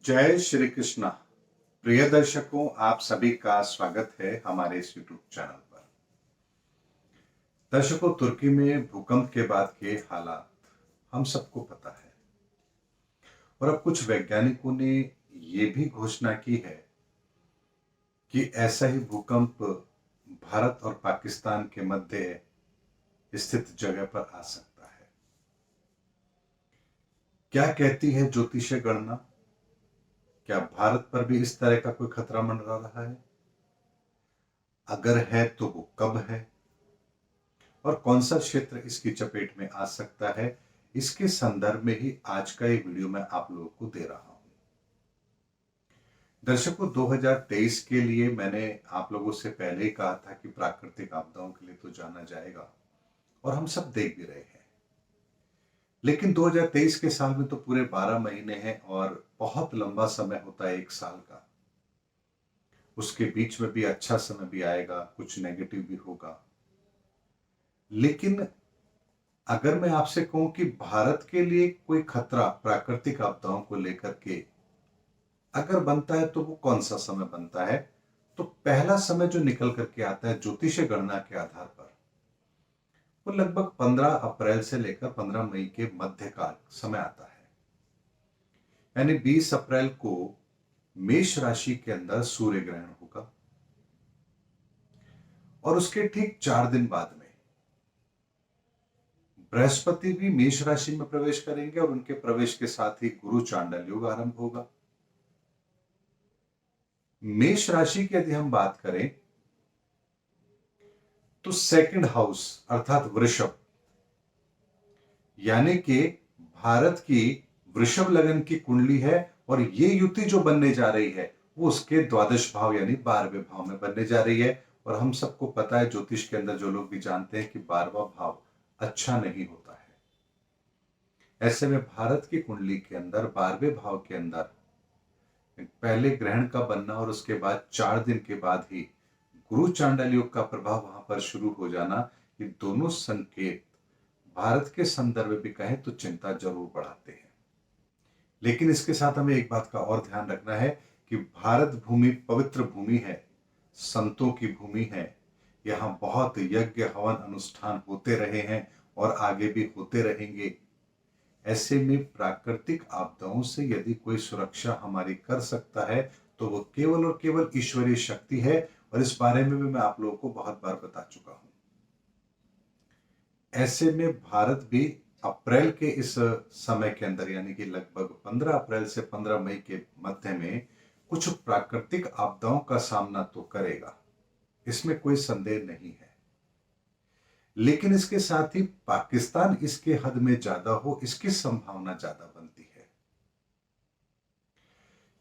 जय श्री कृष्णा। प्रिय दर्शकों, आप सभी का स्वागत है हमारे इस यूट्यूब चैनल पर। दर्शकों, तुर्की में भूकंप के बाद के हालात हम सबको पता है और अब कुछ वैज्ञानिकों ने ये भी घोषणा की है कि ऐसा ही भूकंप भारत और पाकिस्तान के मध्य स्थित जगह पर आ सकता है। क्या कहती है ज्योतिषीय गणना? क्या भारत पर भी इस तरह का कोई खतरा मंडरा रहा है? अगर है तो वो कब है और कौन सा क्षेत्र इसकी चपेट में आ सकता है, इसके संदर्भ में ही आज का ये वीडियो मैं आप लोगों को दे रहा हूं। दर्शकों, 2023 के लिए मैंने आप लोगों से पहले ही कहा था कि प्राकृतिक आपदाओं के लिए तो जाना जाएगा और हम सब देख भी रहे हैं। लेकिन 2023 के साल में तो पूरे 12 महीने हैं और बहुत लंबा समय होता है एक साल का। उसके बीच में भी अच्छा समय भी आएगा, कुछ नेगेटिव भी होगा। लेकिन अगर मैं आपसे कहूं कि भारत के लिए कोई खतरा प्राकृतिक आपदाओं को लेकर के अगर बनता है तो वो कौन सा समय बनता है, तो पहला समय जो निकल करके आता है ज्योतिषीय गणना के आधार पर, वो लगभग 15 अप्रैल से लेकर 15 मई के मध्य का समय आता है। यानी 20 अप्रैल को मेष राशि के अंदर सूर्य ग्रहण होगा और उसके ठीक 4 दिन बाद में बृहस्पति भी मेष राशि में प्रवेश करेंगे और उनके प्रवेश के साथ ही गुरु चांडाल योग आरंभ होगा। मेष राशि की यदि हम बात करें तो सेकंड हाउस अर्थात वृषभ, यानी कि भारत की वृषभ लगन की कुंडली है और ये युति जो बनने जा रही है वो उसके द्वादश भाव यानी 12वें भाव में बनने जा रही है। और हम सबको पता है, ज्योतिष के अंदर जो लोग भी जानते हैं कि 12वां भाव अच्छा नहीं होता है। ऐसे में भारत की कुंडली के अंदर 12वें भाव के अंदर पहले ग्रहण का बनना और उसके बाद 4 दिन के बाद ही गुरु चांडाल योग का प्रभाव वहां पर शुरू हो जाना, ये दोनों संकेत भारत के संदर्भ में भी कहें तो चिंता जरूर बढ़ाते हैं। लेकिन इसके साथ हमें एक बात का और ध्यान रखना है कि भारत भूमि पवित्र भूमि है, संतों की भूमि है। यहां बहुत यज्ञ हवन अनुष्ठान होते रहे हैं और आगे भी होते रहेंगे। ऐसे में प्राकृतिक आपदाओं से यदि कोई सुरक्षा हमारी कर सकता है तो वो केवल और केवल ईश्वरीय शक्ति है और इस बारे में भी मैं आप लोगों को बहुत बार बता चुका हूं। ऐसे में भारत भी अप्रैल के इस समय के अंदर यानी कि लगभग 15 अप्रैल से 15 मई के मध्य में कुछ प्राकृतिक आपदाओं का सामना तो करेगा, इसमें कोई संदेह नहीं है। लेकिन इसके साथ ही पाकिस्तान इसके हद में ज्यादा हो, इसकी संभावना ज्यादा बनती है,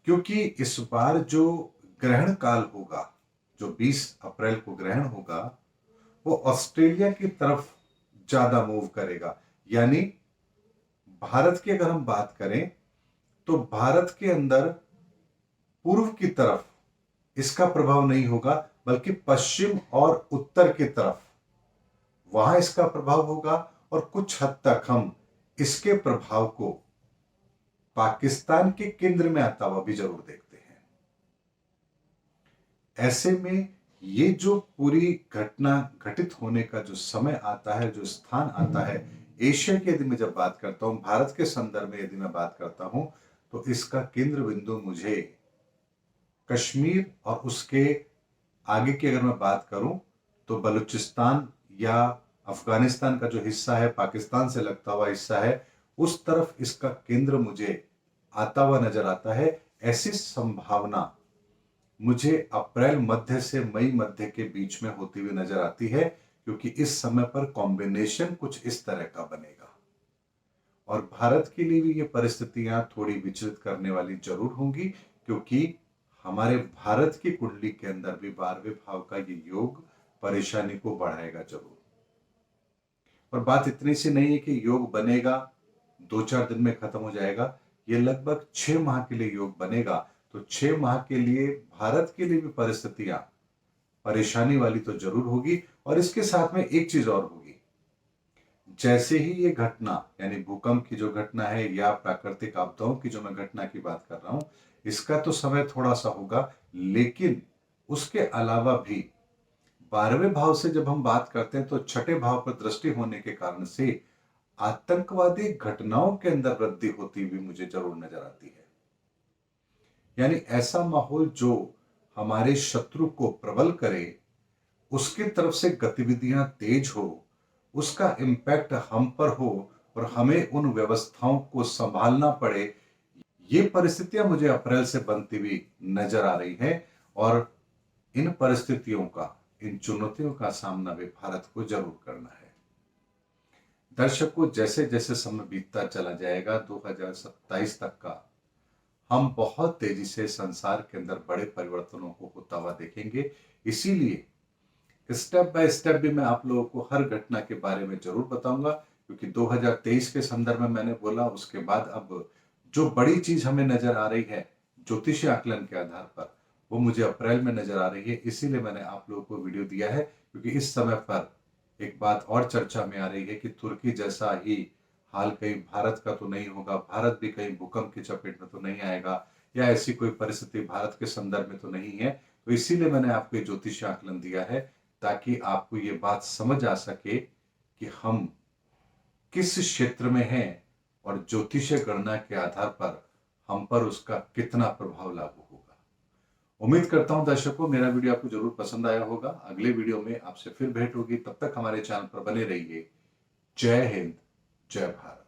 क्योंकि इस बार जो ग्रहण काल होगा, जो 20 अप्रैल को ग्रहण होगा, वो ऑस्ट्रेलिया की तरफ ज्यादा मूव करेगा। यानी भारत की अगर हम बात करें तो भारत के अंदर पूर्व की तरफ इसका प्रभाव नहीं होगा, बल्कि पश्चिम और उत्तर की तरफ वहां इसका प्रभाव होगा और कुछ हद तक हम इसके प्रभाव को पाकिस्तान के केंद्र में आता हुआ भी जरूर देखते हैं। ऐसे में ये जो पूरी घटना घटित होने का जो समय आता है, जो स्थान आता है, एशिया की यदि मैं जब बात करता हूं, भारत के संदर्भ में यदि मैं बात करता हूं, तो इसका केंद्र बिंदु मुझे कश्मीर और उसके आगे की अगर मैं बात करूं तो बलूचिस्तान या अफगानिस्तान का जो हिस्सा है, पाकिस्तान से लगता हुआ हिस्सा है, उस तरफ इसका केंद्र मुझे आता हुआ नजर आता है। ऐसी संभावना मुझे अप्रैल मध्य से मई मध्य के बीच में होती हुई नजर आती है, क्योंकि इस समय पर कॉम्बिनेशन कुछ इस तरह का बनेगा और भारत के लिए भी ये परिस्थितियां थोड़ी विचलित करने वाली जरूर होंगी, क्योंकि हमारे भारत की कुंडली के अंदर भी 12वें भाव का ये योग परेशानी को बढ़ाएगा जरूर। और बात इतनी सी नहीं है कि योग बनेगा 2-4 दिन में खत्म हो जाएगा, ये लगभग 6 माह के लिए योग बनेगा। तो 6 माह के लिए भारत के लिए भी परिस्थितियां परेशानी वाली तो जरूर होगी। और इसके साथ में एक चीज और होगी, जैसे ही ये घटना यानी भूकंप की जो घटना है या प्राकृतिक आपदाओं की जो मैं घटना की बात कर रहा हूं, इसका तो समय थोड़ा सा होगा, लेकिन उसके अलावा भी 12वें भाव से जब हम बात करते हैं तो छठे भाव पर दृष्टि होने के कारण से आतंकवादी घटनाओं के अंदर वृद्धि होती हुई मुझे जरूर नजर आती है। यानी ऐसा माहौल जो हमारे शत्रु को प्रबल करे, उसकी तरफ से गतिविधियां तेज हो, उसका इम्पैक्ट हम पर हो और हमें उन व्यवस्थाओं को संभालना पड़े, ये परिस्थितियां मुझे अप्रैल से बनती हुई नजर आ रही हैं। और इन परिस्थितियों का, इन चुनौतियों का सामना भी भारत को जरूर करना है। दर्शकों, जैसे जैसे समय बीतता चला जाएगा 2027 तक का, हम बहुत तेजी से संसार के अंदर बड़े परिवर्तनों को होता हुआ देखेंगे। इसीलिए स्टेप बाय स्टेप भी मैं आप लोगों को हर घटना के बारे में जरूर बताऊंगा, क्योंकि 2023 के संदर्भ में मैंने बोला, उसके बाद अब जो बड़ी चीज हमें नजर आ रही है ज्योतिषीय आकलन के आधार पर, वो मुझे अप्रैल में नजर आ रही है। इसीलिए मैंने आप लोगों को वीडियो दिया है, क्योंकि इस समय पर एक बात और चर्चा में आ रही है कि तुर्की जैसा ही हाल कहीं भारत का तो नहीं होगा, भारत भी कहीं भूकंप की चपेट में तो नहीं आएगा, या ऐसी कोई परिस्थिति भारत के संदर्भ में तो नहीं है। तो इसीलिए मैंने आपको ज्योतिषीय आकलन दिया है, ताकि आपको ये बात समझ आ सके कि हम किस क्षेत्र में हैं और ज्योतिषीय गणना के आधार पर हम पर उसका कितना प्रभाव लागू होगा। उम्मीद करता हूं दर्शकों, मेरा वीडियो आपको जरूर पसंद आया होगा। अगले वीडियो में आपसे फिर भेंट होगी, तब तक हमारे चैनल पर बने रहिए। जय हिंद, जय भारत।